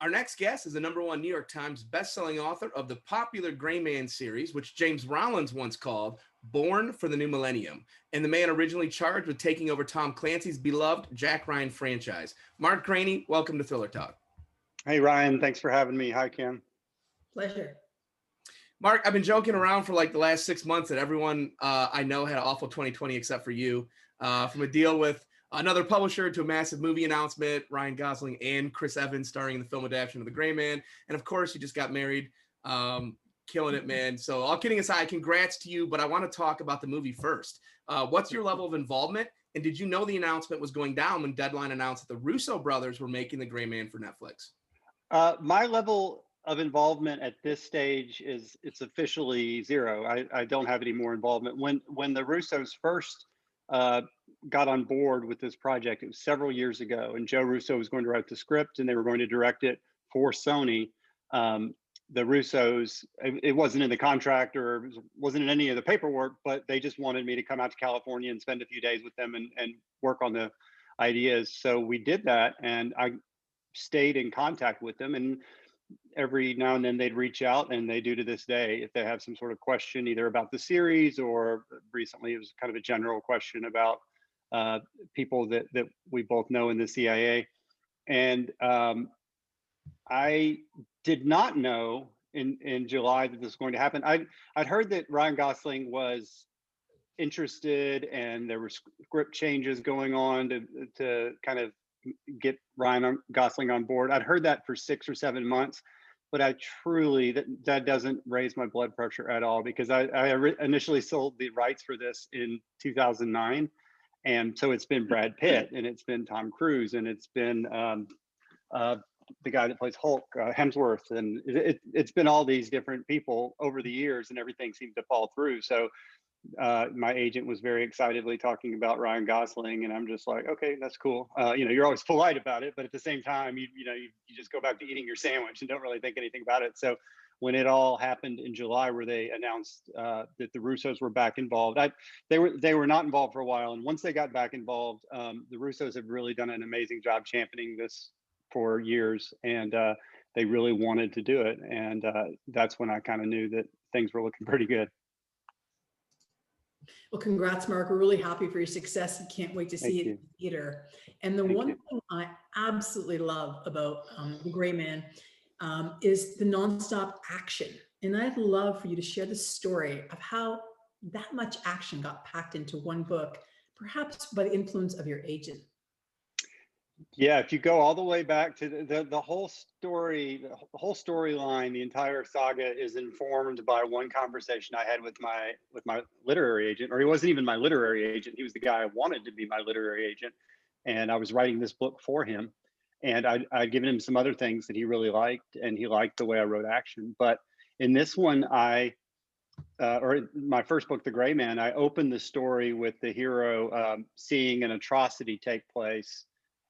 Our next guest is the #1 New York Times bestselling author of the popular Gray Man series, which James Rollins once called Born for the New Millennium, and the man originally charged with taking over Tom Clancy's beloved Jack Ryan franchise. Mark GREANEY, welcome to Thriller Talk. Hey, Ryan. Thanks for having me. Hi, Kim. Pleasure. Mark, I've been joking around for like the last 6 months that everyone I know had an awful 2020 except for you. From a deal with another publisher to a massive movie announcement, Ryan Gosling and Chris Evans starring in the film adaptation of The Gray Man. And of course, you just got married. Killing it, man. So all kidding aside, congrats to you. But I want to talk about the movie first. What's your level of involvement? And did you know the announcement was going down when Deadline announced that the Russo brothers were making The Gray Man for Netflix? My level of involvement at this stage it's officially zero. I don't have any more involvement. When the Russos first got on board with this project, it was several years ago, and Joe Russo was going to write the script and they were going to direct it for Sony. The Russos, it wasn't in the contract or wasn't in any of the paperwork, but they just wanted me to come out to California and spend a few days with them and work on the ideas. So we did that, and I stayed in contact with them, and every now and then they'd reach out, and they do to this day if they have some sort of question either about the series, or recently it was kind of a general question about people that we both know in the CIA. And I did not know in July that this was going to happen. I'd heard that Ryan Gosling was interested and there were script changes going on to kind of get Ryan Gosling on board. I'd heard that for 6 or 7 months, but I truly, that doesn't raise my blood pressure at all, because I initially sold the rights for this in 2009. And so it's been Brad Pitt, and it's been Tom Cruise, and it's been the guy that plays Hulk, Hemsworth, and it's been all these different people over the years, and everything seemed to fall through. So my agent was very excitedly talking about Ryan Gosling, and I'm just like, okay, that's cool. You're always polite about it, but at the same time, you just go back to eating your sandwich and don't really think anything about it. So when it all happened in July, where they announced that the Russos were back involved, they were not involved for a while, and once they got back involved, the Russos have really done an amazing job championing this for years, and they really wanted to do it, and that's when I kind of knew that things were looking pretty good. Well, congrats, Mark. We're really happy for your success and can't wait to see it in the theater. And the one thing I absolutely love about The Gray Man is the nonstop action. And I'd love for you to share the story of how that much action got packed into one book, perhaps by the influence of your agent. Yeah, if you go all the way back to the whole story, the whole storyline, the entire saga is informed by one conversation I had with my literary agent. Or he wasn't even my literary agent. He was the guy I wanted to be my literary agent. And I was writing this book for him. And I'd given him some other things that he really liked, and he liked the way I wrote action. But in this one, or my first book, The Gray Man, I opened the story with the hero seeing an atrocity take place.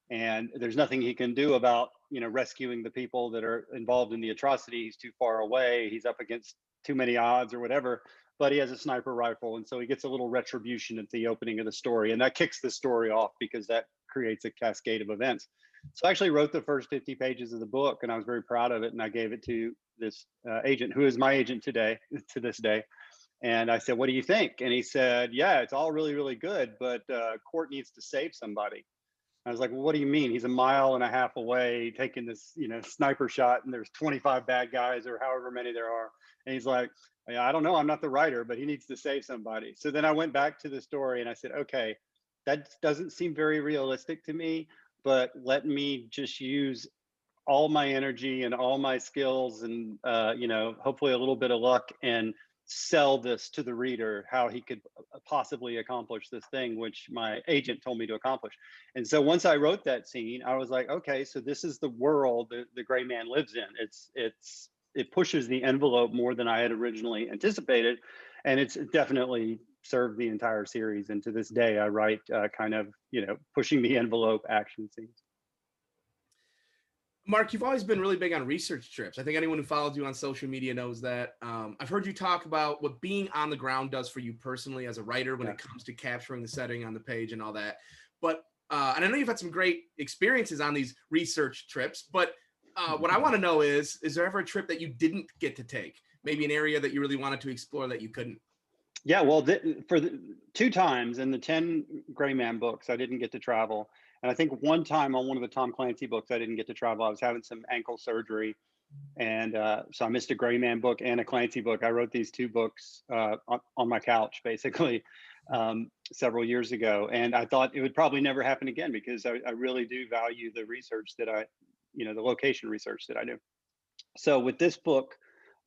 And there's nothing he can do about, rescuing the people that are involved in the atrocity. He's too far away. He's up against too many odds or whatever, but he has a sniper rifle. And so he gets a little retribution at the opening of the story. And that kicks the story off, because that creates a cascade of events. So I actually wrote the first 50 pages of the book, and I was very proud of it. And I gave it to this agent, who is my agent today, to this day. And I said, what do you think? And he said, yeah, it's all really, really good, but court needs to save somebody. I was like, well, what do you mean? He's a mile and a half away taking this, sniper shot, and there's 25 bad guys or however many there are. And he's like, yeah, I don't know, I'm not the writer, but he needs to save somebody. So then I went back to the story and I said, okay, that doesn't seem very realistic to me, but let me just use all my energy and all my skills and, hopefully a little bit of luck, and sell this to the reader, how he could possibly accomplish this thing, which my agent told me to accomplish. And so once I wrote that scene, I was like, okay, so this is the world that the Gray Man lives in. It pushes the envelope more than I had originally anticipated, and it's definitely served the entire series. And to this day, I write kind of, pushing the envelope action scenes. Mark, you've always been really big on research trips. I think anyone who follows you on social media knows that. I've heard you talk about what being on the ground does for you personally as a writer when it comes to capturing the setting on the page and all that. But, and I know you've had some great experiences on these research trips, but what I want to know is there ever a trip that you didn't get to take? Maybe an area that you really wanted to explore that you couldn't? Yeah, well, for the 2 times in the 10 Gray Man books, I didn't get to travel. And I think one time on one of the Tom Clancy books, I didn't get to travel. I was having some ankle surgery. And so I missed a Gray Man book and a Clancy book. I wrote these 2 books on my couch, basically, several years ago. And I thought it would probably never happen again because I really do value the research that the location research that I do. So with this book,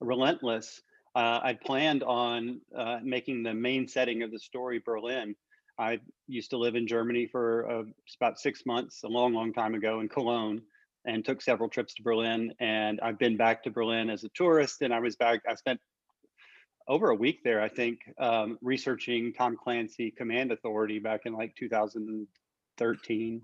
Relentless, I planned on making the main setting of the story Berlin. I used to live in Germany for about 6 months, a long, long time ago in Cologne, and took several trips to Berlin. And I've been back to Berlin as a tourist, and I spent over a week there, I think, researching Tom Clancy Command Authority back in like 2013.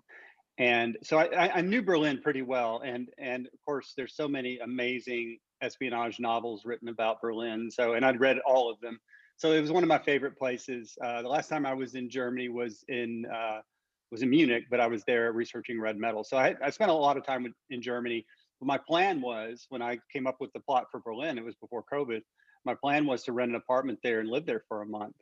And so I knew Berlin pretty well. And of course, there's so many amazing espionage novels written about Berlin. And I'd read all of them. So it was one of my favorite places. The last time I was in Germany was in Munich, but I was there researching red metal. So I spent a lot of time in Germany. But my plan was, when I came up with the plot for Berlin, it was before COVID, my plan was to rent an apartment there and live there for a month,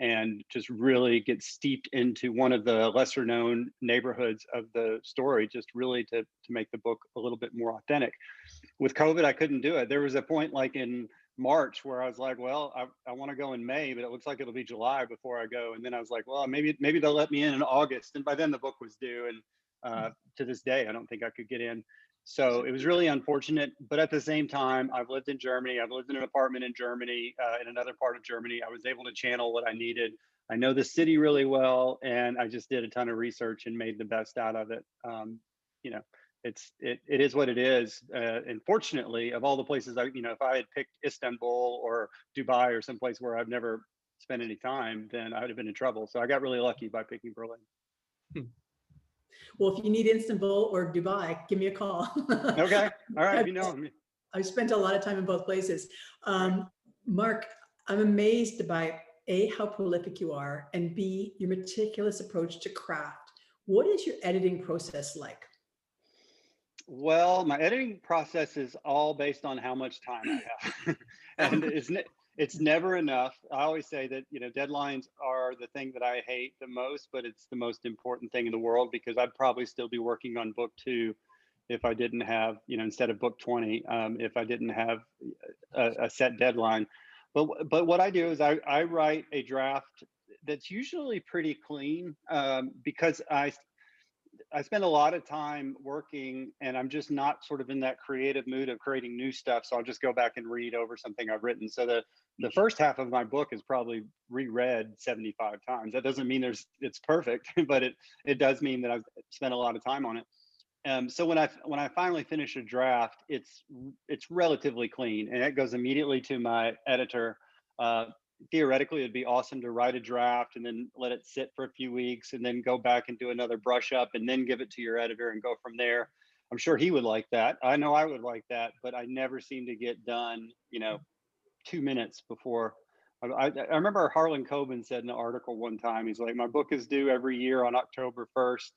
and just really get steeped into one of the lesser known neighborhoods of the story, just really to make the book a little bit more authentic. With COVID, I couldn't do it. There was a point like in March where I was like, well, I want to go in May, but it looks like it'll be July before I go. And then I was like, well, maybe they'll let me in August. And by then the book was due. And to this day, I don't think I could get in. So it was really unfortunate. But at the same time, I've lived in Germany. I've lived in an apartment in Germany, in another part of Germany. I was able to channel what I needed. I know the city really well. And I just did a ton of research and made the best out of it. It is what it is. And fortunately, of all the places, if I had picked Istanbul or Dubai or someplace where I've never spent any time, then I would have been in trouble. So I got really lucky by picking Berlin. Well, if you need Istanbul or Dubai, give me a call. Okay. All right. I've spent a lot of time in both places. Mark, I'm amazed by A, how prolific you are, and B, your meticulous approach to craft. What is your editing process like? Well, my editing process is all based on how much time I have. And it's never enough. I always say that, deadlines are the thing that I hate the most, but it's the most important thing in the world, because I'd probably still be working on book 2 if I didn't have, instead of book 20, if I didn't have a set deadline. But what I do is I write a draft that's usually pretty clean, because I spend a lot of time working, and I'm just not sort of in that creative mood of creating new stuff. So I'll just go back and read over something I've written. So the first half of my book is probably reread 75 times. That doesn't mean it's perfect, but it does mean that I've spent a lot of time on it. So when I finally finish a draft, it's relatively clean, and it goes immediately to my editor. Theoretically, it'd be awesome to write a draft and then let it sit for a few weeks and then go back and do another brush up and then give it to your editor and go from there. I'm sure he would like that. I know I would like that, but I never seem to get done, 2 minutes before. I remember Harlan Coben said in an article one time, he's like, my book is due every year on October 1st.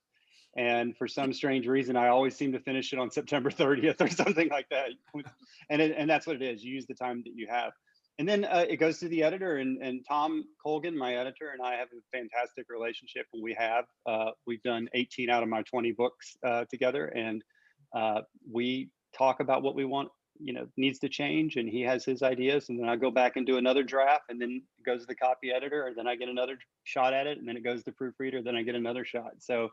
And for some strange reason, I always seem to finish it on September 30th or something like that. And that's what it is. You use the time that you have. And then it goes to the editor, and Tom Colgan, my editor, and I have a fantastic relationship. And we've done 18 out of my 20 books together, and we talk about what we want, needs to change, and he has his ideas, and then I go back and do another draft, and then it goes to the copy editor, and then I get another shot at it, and then it goes to proofreader, then I get another shot. So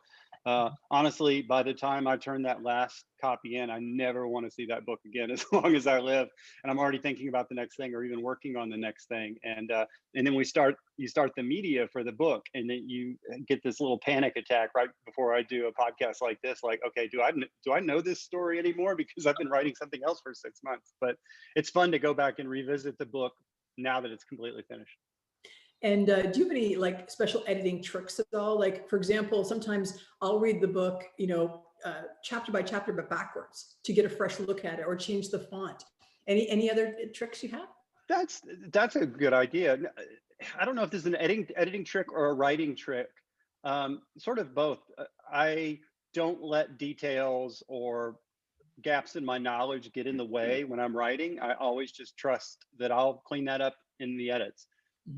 honestly, by the time I turn that last copy in, I never want to see that book again as long as I live. And I'm already thinking about the next thing, or even working on the next thing. And then you start the media for the book, and then you get this little panic attack right before I do a podcast like this. Like, okay, do I know this story anymore? Because I've been writing something else for 6 months. But it's fun to go back and revisit the book now that it's completely finished. And do you have any special editing tricks at all? Like, for example, sometimes I'll read the book, chapter by chapter, but backwards to get a fresh look at it, or change the font. Any other tricks you have? That's a good idea. I don't know if this is an editing trick or a writing trick. Sort of both. I don't let details or gaps in my knowledge get in the way when I'm writing, I always just trust that I'll clean that up in the edits.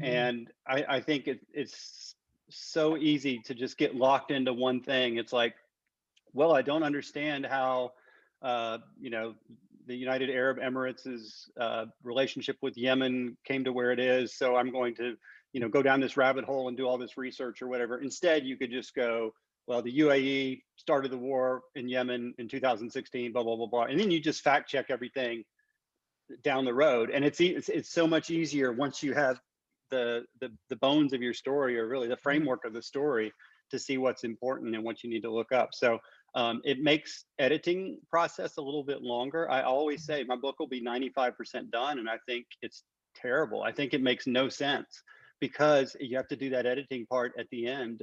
And I think it's so easy to just get locked into one thing. It's like, well, I don't understand how, you know, the United Arab Emirates' relationship with Yemen came to where it is. So I'm going to, you know, go down this rabbit hole and do all this research or whatever. Instead, you could just go, well, the UAE started the war in Yemen in 2016, blah, blah, blah, blah. And then you just fact check everything down the road. And it's so much easier once you have the bones of your story, or really the framework of the story, to see what's important and what you need to look up. So it makes editing process a little bit longer. I always say my book will be 95% done, and I think it's terrible. I think it makes no sense, because you have to do that editing part at the end,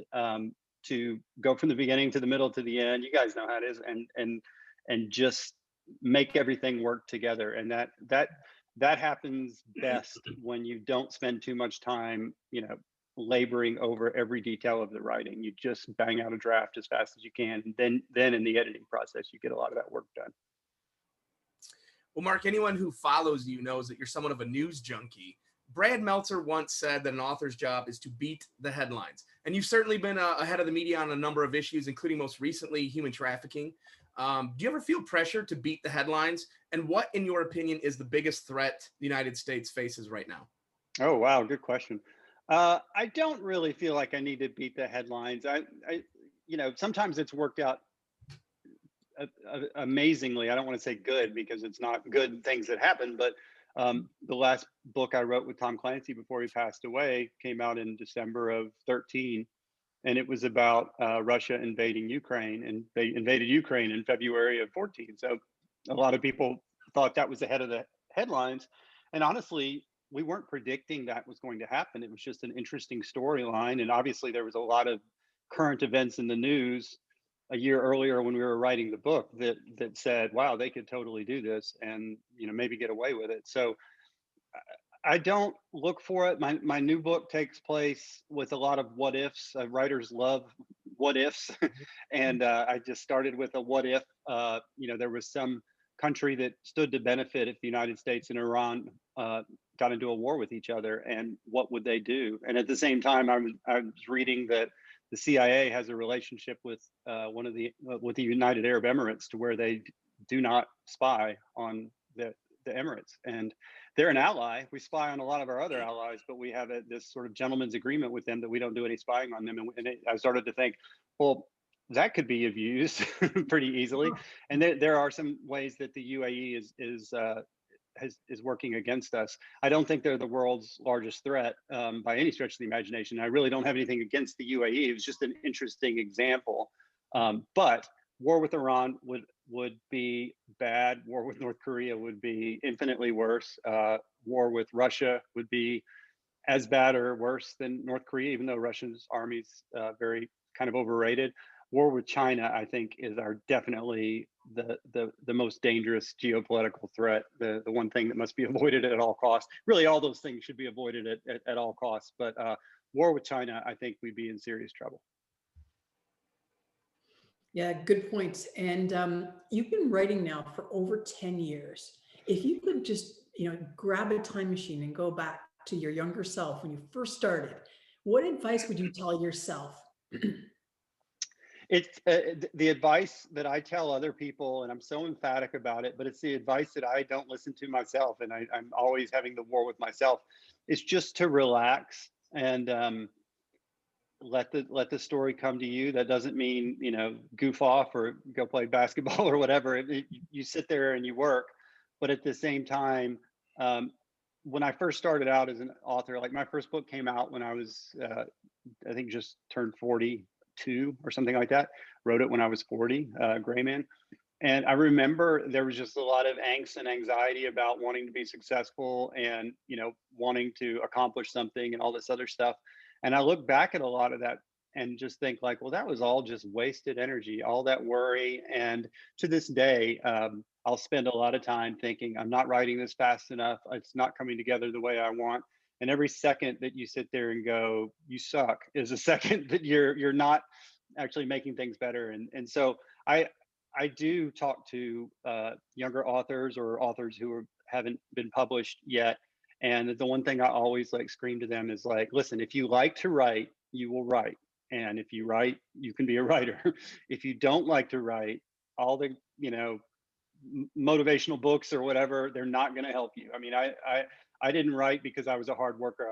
to go from the beginning to the middle to the end. You guys know how it is, and just make everything work together. And that happens best when you don't spend too much time, you know, laboring over every detail of the writing. You just bang out a draft as fast as you can. And then in the editing process, you get a lot of that work done. Well, Mark, anyone who follows you knows that you're somewhat of a news junkie. Brad Meltzer once said that an author's job is to beat the headlines. And you've certainly been ahead of the media on a number of issues, including most recently human trafficking. Do you ever feel pressure to beat the headlines? And what, in your opinion, is the biggest threat the United States faces right now? Oh, wow. Good question. I don't really feel like I need to beat the headlines. You know, sometimes it's worked out amazingly. I don't want to say good, because it's not good things that happen, but the last book I wrote with Tom Clancy before he passed away came out in December of 13. And it was about Russia invading Ukraine, and they invaded Ukraine in February of 14. So a lot of people thought that was ahead of the headlines. And honestly, we weren't predicting that was going to happen. It was just an interesting storyline. And obviously there was a lot of current events in the news a year earlier when we were writing the book that said, wow, they could totally do this and, you know, maybe get away with it. So I don't look for it. My new book takes place with a lot of what ifs. Writers love what ifs. And I just started with a what if, you know, there was some country that stood to benefit if the United States and Iran got into a war with each other, and what would they do? And at the same time, I was reading that the CIA has a relationship with with the United Arab Emirates, to where they do not spy on the Emirates, and they're an ally. We spy on a lot of our other allies, but we have this sort of gentleman's agreement with them that we don't do any spying on them. And I started to think, well, that could be abused pretty easily. And there are some ways that the UAE is working against us. I don't think they're the world's largest threat by any stretch of the imagination. I really don't have anything against the UAE. It was just an interesting example. But war with Iran would be bad. War with North Korea would be infinitely worse. War with Russia would be as bad or worse than North Korea, even though Russia's army's very kind of overrated. War with China, I think, is definitely the most dangerous geopolitical threat. The one thing that must be avoided at all costs. Really, all those things should be avoided at all costs. But war with China, I think we'd be in serious trouble. Yeah, good points. And you've been writing now for over 10 years. If you could just, you know, grab a time machine and go back to your younger self when you first started, what advice would you tell yourself? It's the advice that I tell other people, and I'm so emphatic about it, but it's the advice that I don't listen to myself, and I'm always having the war with myself. It's just to relax and let the story come to you. That doesn't mean, you know, goof off or go play basketball or whatever. You sit there and you work, but at the same time, when I first started out as an author, like my first book came out when I was I think just turned 42 or something like that. Wrote it when I was 40, Gray Man. And I remember there was just a lot of angst and anxiety about wanting to be successful and, you know, wanting to accomplish something and all this other stuff. And I look back at a lot of that and just think like, well, that was all just wasted energy, all that worry. And to this day, I'll spend a lot of time thinking, I'm not writing this fast enough. It's not coming together the way I want. And every second that you sit there and go, you suck, is a second that you're not actually making things better. And so I I do talk to younger authors or authors who haven't been published yet. And the one thing I always like scream to them is like, listen, if you like to write, you will write. And if you write, you can be a writer. If you don't like to write, all the, motivational books or whatever, they're not going to help you. I mean, I didn't write because I was a hard worker.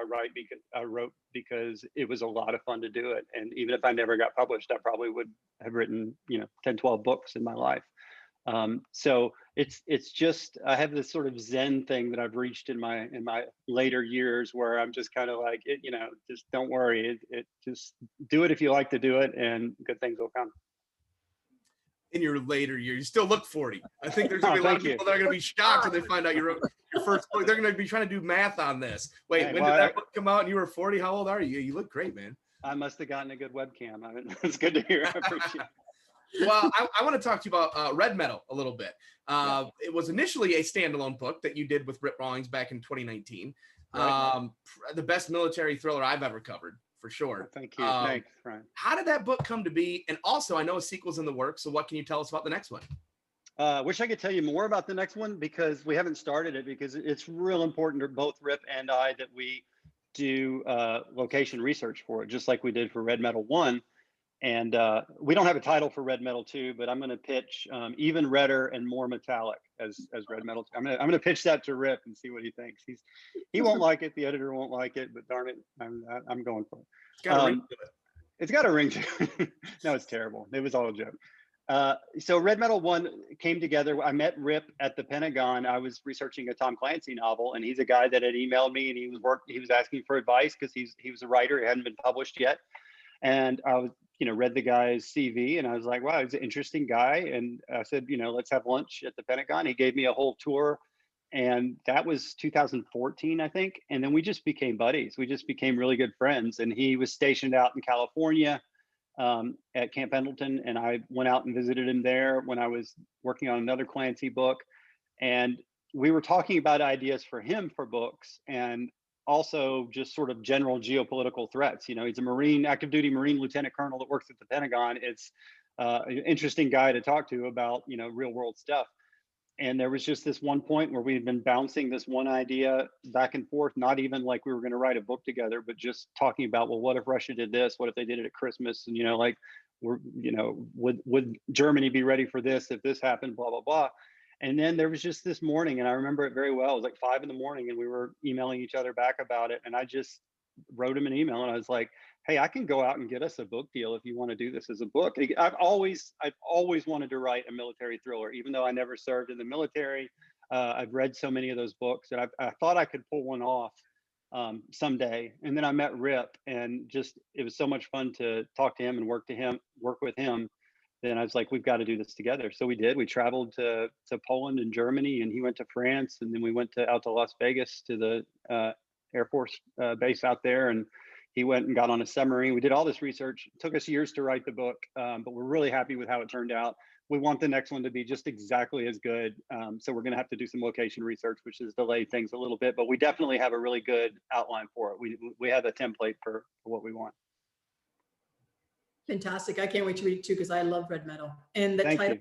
I wrote because it was a lot of fun to do it. And even if I never got published, I probably would have written, 10, 12 books in my life. So it's just, I have this sort of Zen thing that I've reached in my later years where I'm just kind of like, just don't worry. It just do it if you like to do it, and good things will come. In your later years, you still look 40. I think there's gonna be a lot of people that are gonna be shocked when they find out you wrote your first book. They're gonna be trying to do math on this. Wait, when did that book come out and you were 40? How old are you? You look great, man. I must have gotten a good webcam. I mean, it's good to hear. I appreciate it. Well, I want to talk to you about Red Metal a little bit. It was initially a standalone book that you did with Rip Rawlings back in 2019. Right. The best military thriller I've ever covered, for sure. Thank you. Thanks, Ryan. How did that book come to be? And also, I know a sequel's in the works. So what can you tell us about the next one? Wish I could tell you more about the next one, because we haven't started it, because it's real important to both Rip and I that we do location research for it, just like we did for Red Metal 1. And we don't have a title for Red Metal 2, but I'm going to pitch even redder and more metallic as Red Metal 2. I'm going to pitch that to Rip and see what he thinks. He won't like it. The editor won't like it, but darn it, I'm going for it. It's got a ring to it. It's got a ring to it. No, it's terrible. It was all a joke. So Red Metal 1 came together. I met Rip at the Pentagon. I was researching a Tom Clancy novel, and he's a guy that had emailed me, and he was asking for advice because he was a writer. He hadn't been published yet. And I was, read the guy's CV, and I was like, wow, he's an interesting guy. And I said, let's have lunch at the Pentagon. He gave me a whole tour, and that was 2014, I think. And then we just became buddies. We just became really good friends. And he was stationed out in California at Camp Pendleton, and I went out and visited him there when I was working on another Clancy book. And we were talking about ideas for him for books, and also just sort of general geopolitical threats. He's a Marine, active duty Marine lieutenant colonel that works at the Pentagon. It's an interesting guy to talk to about, real world stuff. And there was just this one point where we had been bouncing this one idea back and forth, not even like we were going to write a book together, but just talking about, well, what if Russia did this? What if they did it at Christmas? And, would Germany be ready for this if this happened, blah, blah, blah. And then there was just this morning, and I remember it very well. It was like 5 a.m, and we were emailing each other back about it. And I just wrote him an email, and I was like, hey, I can go out and get us a book deal if you want to do this as a book. I've always wanted to write a military thriller, even though I never served in the military. I've read so many of those books, and I thought I could pull one off someday. And then I met Rip, and just, it was so much fun to talk to him and work with him. Then I was like, we've got to do this together. So we did. We traveled to Poland and Germany, and he went to France, and then we went out to Las Vegas to the Air Force base out there, and he went and got on a submarine. We did all this research. It took us years to write the book, but we're really happy with how it turned out. We want the next one to be just exactly as good. So we're going to have to do some location research, which has delayed things a little bit, but we definitely have a really good outline for it. We have a template for what we want. Fantastic. I can't wait to read it too, because I love Red Metal. And that title,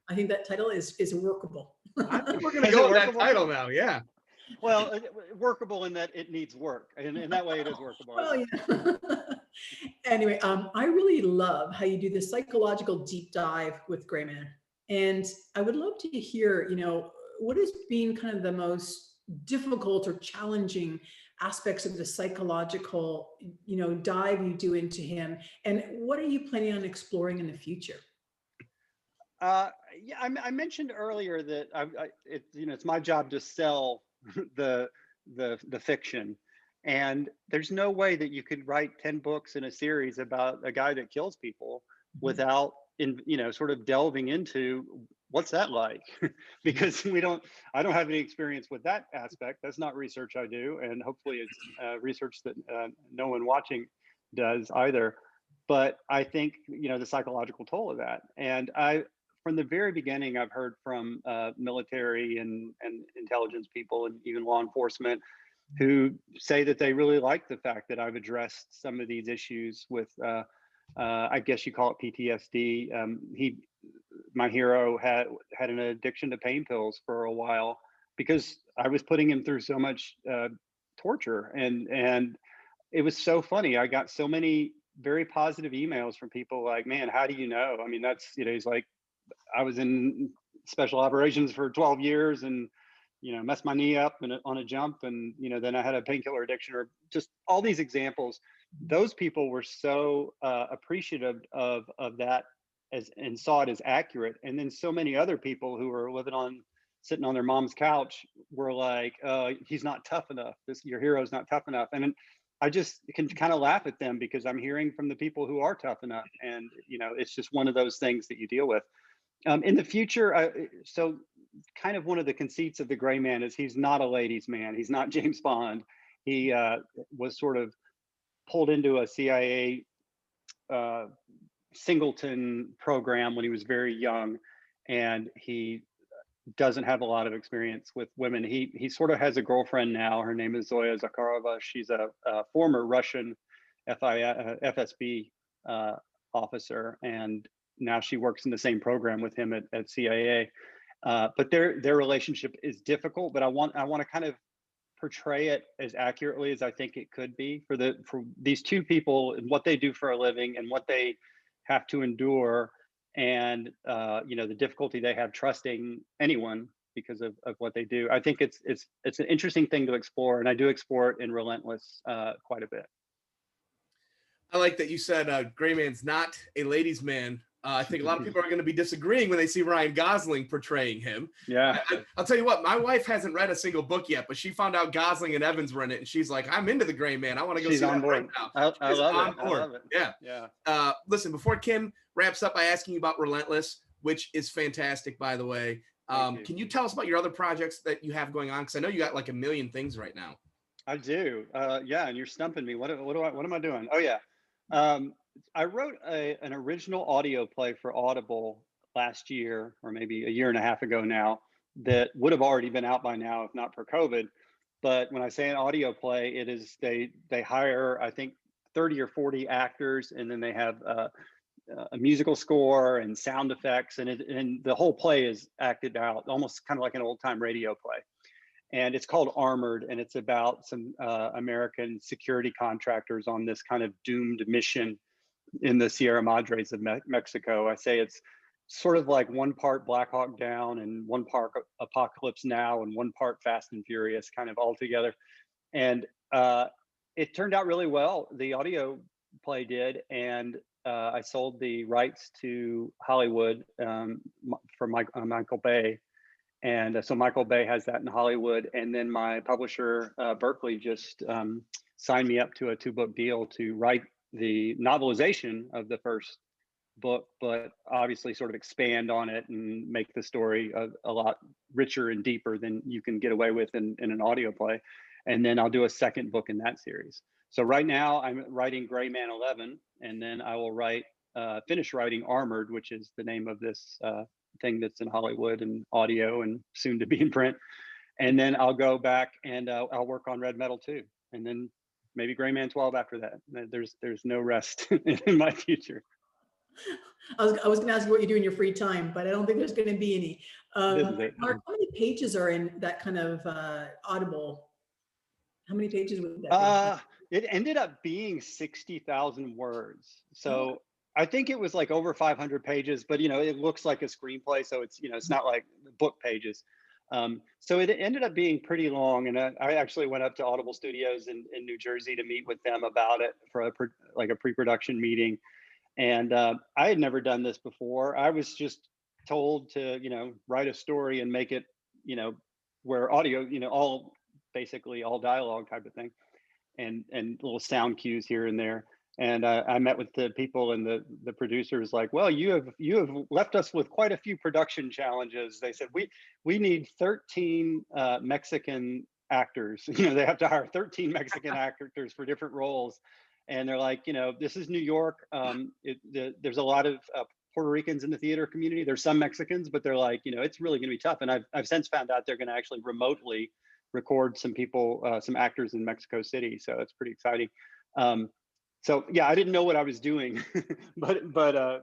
I think that title is workable. I think we're going to go with that title now. Yeah. Well, workable in that it needs work. And in that way it is workable. Well, yeah. Anyway, I really love how you do this psychological deep dive with Gray Man. And I would love to hear, what has been kind of the most difficult or challenging aspects of the psychological, dive you do into him, and what are you planning on exploring in the future? Yeah, I mentioned earlier that it's my job to sell the fiction, and there's no way that you could write 10 books in a series about a guy that kills people without sort of delving into what's that like. Because I don't have any experience with that aspect. That's not research I do, and hopefully it's research that no one watching does either. But I think the psychological toll of that, and from the very beginning, I've heard from military and intelligence people and even law enforcement who say that they really like the fact that I've addressed some of these issues with, I guess you call it PTSD. my hero had an addiction to pain pills for a while because I was putting him through so much torture, and it was so funny. I got so many very positive emails from people like, man, how do you know? I mean, that's, he's like, I was in special operations for 12 years and, messed my knee up on a jump. And, then I had a painkiller addiction, or just all these examples. Those people were so appreciative of that and saw it as accurate. And then so many other people who were sitting on their mom's couch were like, he's not tough enough. Your hero's not tough enough. And I just can kind of laugh at them because I'm hearing from the people who are tough enough. And, it's just one of those things that you deal with. In the future, so kind of one of the conceits of the Gray Man is he's not a ladies' man. He's not James Bond. He was sort of pulled into a CIA singleton program when he was very young, and he doesn't have a lot of experience with women. He sort of has a girlfriend now. Her name is Zoya Zakharova. She's a former Russian FSB officer, and now she works in the same program with him at CIA. But their relationship is difficult. But I want to kind of portray it as accurately as I think it could be for these two people and what they do for a living and what they have to endure, and the difficulty they have trusting anyone because of what they do. I think it's an interesting thing to explore, and I do explore it in Relentless quite a bit. I like that you said Gray Man's not a ladies' man. I think a lot of people are going to be disagreeing when they see Ryan Gosling portraying him. Yeah. I'll tell you what, my wife hasn't read a single book yet, but she found out Gosling and Evans were in it, and she's like, I'm into the Gray Man. I want to go see that right now. I love it. Yeah. Yeah. Listen, before Kim wraps up by asking you about Relentless, which is fantastic, by the way, can you tell us about your other projects that you have going on? Because I know you got like a million things right now. I do. Yeah, and you're stumping me. What am I doing? Oh yeah. I wrote an original audio play for Audible last year, or maybe a year and a half ago now, that would have already been out by now if not for COVID. But when I say an audio play, it is they hire, I think, 30 or 40 actors, and then they have a musical score and sound effects, and the whole play is acted out almost kind of like an old-time radio play. And it's called Armored, and it's about some American security contractors on this kind of doomed mission in the Sierra Madres of Mexico. I say it's sort of like one part Black Hawk Down and one part Apocalypse Now and one part Fast and Furious, kind of all together. And it turned out really well. The audio play did, and I sold the rights to Hollywood for Michael Bay. And so Michael Bay has that in Hollywood. And then my publisher, Berkeley, just signed me up to a 2-book deal to write the novelization of the first book, but obviously sort of expand on it and make the story a lot richer and deeper than you can get away with in an audio play. And then I'll do a second book in that series. So right now I'm writing Gray Man 11, and then I will finish writing Armored, which is the name of this thing that's in Hollywood and audio and soon to be in print. And then I'll go back and I'll work on Red Metal 2, and then maybe Gray Man 12 after that. There's no rest in my future. I was going to ask you what you do in your free time, but I don't think there's going to be any. Mark, how many pages are in that kind of Audible? How many pages would that be? It ended up being 60,000 words. So I think it was like over 500 pages, but it looks like a screenplay, so it's it's not like book pages. So it ended up being pretty long, and I actually went up to Audible Studios in New Jersey to meet with them about it for a pre-production meeting. And I had never done this before. I was just told to write a story and make it where audio basically all dialogue type of thing, and little sound cues here and there. And I met with the people, and the producers like, well, you have left us with quite a few production challenges. They said, we need 13 Mexican actors. They have to hire 13 Mexican actors for different roles. And they're like, this is New York. There's a lot of Puerto Ricans in the theater community. There's some Mexicans, but they're like, it's really going to be tough. And I've since found out they're going to actually remotely record some people, some actors in Mexico City. So it's pretty exciting. So yeah, I didn't know what I was doing, but I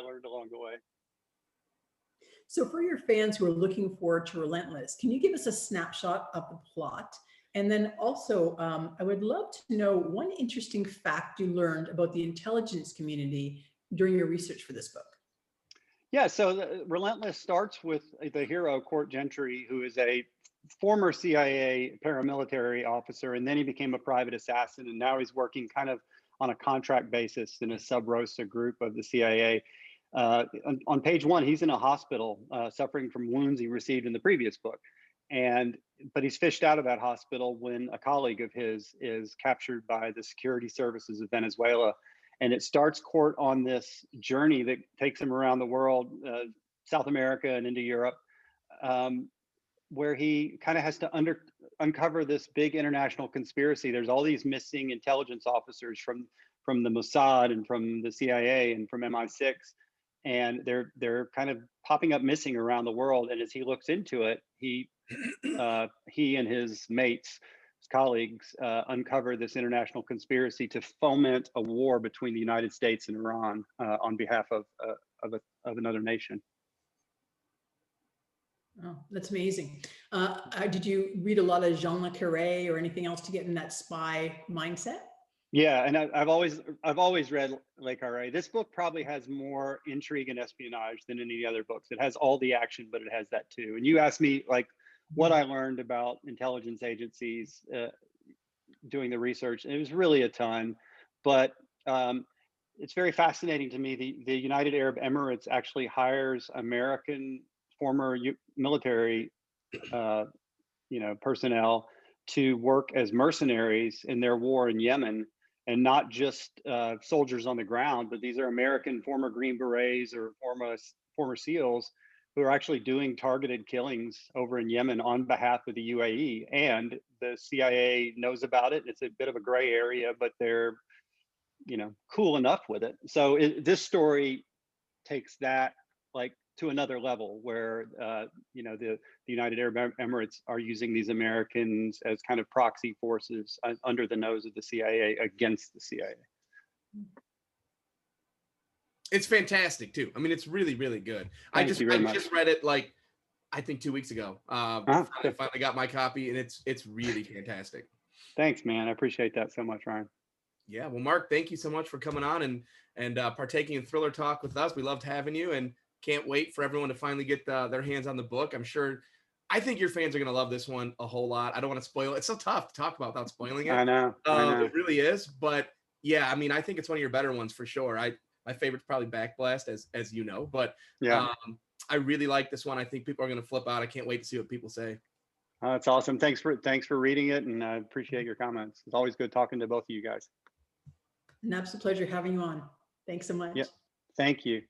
learned along the way. So for your fans who are looking forward to Relentless, can you give us a snapshot of the plot? And then also, I would love to know one interesting fact you learned about the intelligence community during your research for this book. Yeah, so Relentless starts with the hero, Court Gentry, who is a former CIA paramilitary officer, and then he became a private assassin, and now he's working kind of on a contract basis in a sub-rosa group of the CIA. On page 1, he's in a hospital suffering from wounds he received in the previous book. But he's fished out of that hospital when a colleague of his is captured by the security services of Venezuela. And it starts Court on this journey that takes him around the world, South America and into Europe, where he kind of has to uncover this big international conspiracy. There's all these missing intelligence officers from the Mossad and from the CIA and from MI6, and they're kind of popping up missing around the world. And as he looks into it, he and his mates, his colleagues, uncover this international conspiracy to foment a war between the United States and Iran on behalf of another nation. Oh, that's amazing. Did you read a lot of Jean Le Carré or anything else to get in that spy mindset? Yeah, and I've always read Le Carré. This book probably has more intrigue and espionage than any other books. It has all the action, but it has that too. And you asked me like what I learned about intelligence agencies doing the research. It was really a ton, but it's very fascinating to me. The United Arab Emirates actually hires American former military, personnel to work as mercenaries in their war in Yemen, and not just soldiers on the ground, but these are American former Green Berets or former SEALs who are actually doing targeted killings over in Yemen on behalf of the UAE. And the CIA knows about it. It's a bit of a gray area, but they're, cool enough with it. So this story takes that like to another level where, the United Arab Emirates are using these Americans as kind of proxy forces under the nose of the CIA against the CIA. It's fantastic too. I mean, it's really, really good. I just read it like, I think 2 weeks ago. I finally got my copy, and it's really fantastic. Thanks, man. I appreciate that so much, Ryan. Yeah. Well, Mark, thank you so much for coming on and partaking in Thriller Talk with us. We loved having you, and can't wait for everyone to finally get their hands on the book. I think your fans are going to love this one a whole lot. I don't want to spoil it. It's so tough to talk about without spoiling it. I know. It really is. But yeah, I mean, I think it's one of your better ones for sure. My favorite's probably Backblast, as you know. But yeah, I really like this one. I think people are going to flip out. I can't wait to see what people say. That's awesome. Thanks for reading it, and I appreciate your comments. It's always good talking to both of you guys. An absolute pleasure having you on. Thanks so much. Yeah. Thank you.